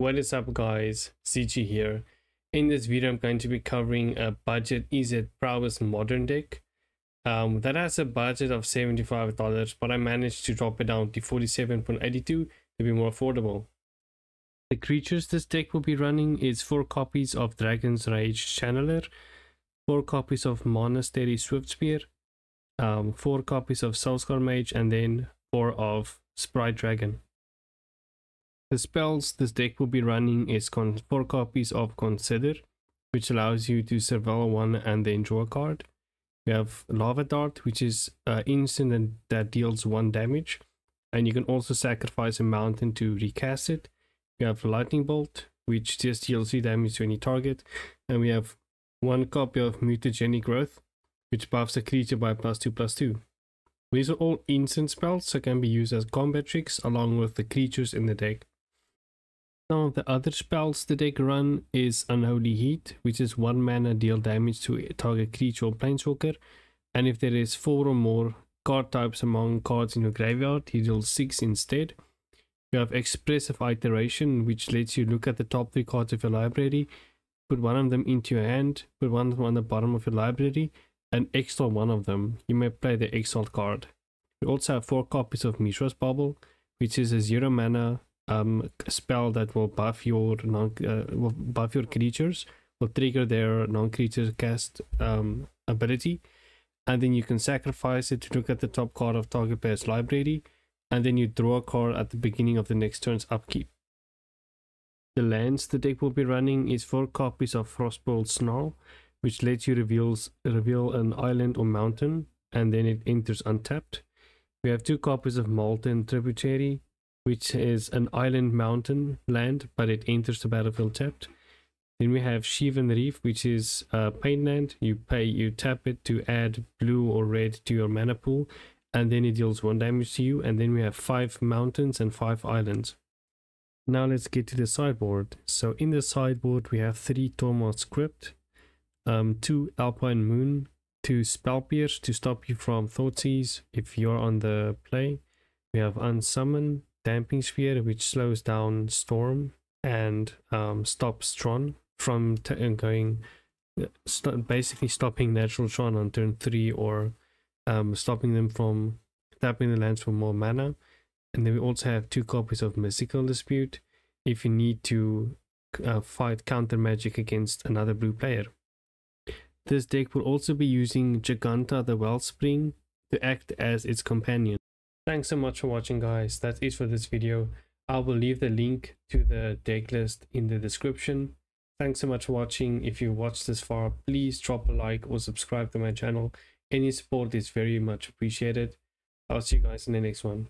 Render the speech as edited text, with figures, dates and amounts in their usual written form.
What is up guys, CG here. In this video I'm going to be covering a budget Izzet Prowess modern deck that has a budget of $75, but I managed to drop it down to 47.82 to be more affordable. The creatures this deck will be running is 4 copies of Dragon's Rage Channeler, 4 copies of Monastery Swiftspear, 4 copies of Soulscar Mage, and then 4 of Sprite Dragon. The spells this deck will be running is 4 copies of Consider, which allows you to surveil one and then draw a card. We have Lava Dart, which is instant that deals 1 damage, and you can also sacrifice a mountain to recast it. We have Lightning Bolt, which just deals 3 damage to any target, and we have 1 copy of Mutagenic Growth, which buffs a creature by +2/+2. These are all instant spells, so can be used as combat tricks along with the creatures in the deck. Some of the other spells the deck run is Unholy Heat, which is 1 mana, deal damage to a target creature or planeswalker, and if there is 4 or more card types among cards in your graveyard, you deal 6 instead. You have Expressive Iteration, which lets you look at the top 3 cards of your library, put one of them into your hand, put one of them on the bottom of your library, and exile one of them. You may play the exiled card. We also have 4 copies of Mishra's Bubble, which is a 0 mana spell that will buff your creatures, will trigger their non-creature cast ability, and then you can sacrifice it to look at the top card of target player's library, and then you draw a card at the beginning of the next turn's upkeep. The lands the deck will be running is 4 copies of Frostbolt Snarl, which lets you reveal an island or mountain, and then it enters untapped. We have 2 copies of Molten Tributary, which is an island mountain land, but it enters the battlefield tapped. Then we have Shivan Reef, which is a pain land. You tap it to add blue or red to your mana pool, and then it deals 1 damage to you. And then we have 5 mountains and 5 islands. Now let's get to the sideboard. So in the sideboard we have 3 Tormod's Crypt, 2 Alpine Moon, 2 Spell Pierce to stop you from Thoughtseize if you're on the play. We have Unsummon, Damping Sphere, which slows down Storm and stops Tron from basically stopping natural Tron on turn 3, or stopping them from tapping the lands for more mana. And then we also have 2 copies of Mystical Dispute if you need to fight counter magic against another blue player. This deck will also be using Giganta the Wellspring to act as its companion. Thanks so much for watching guys, that's it for this video. I will leave the link to the deck list in the description. Thanks so much for watching. If you watched this far, please drop a like or subscribe to my channel. Any support is very much appreciated. I'll see you guys in the next one.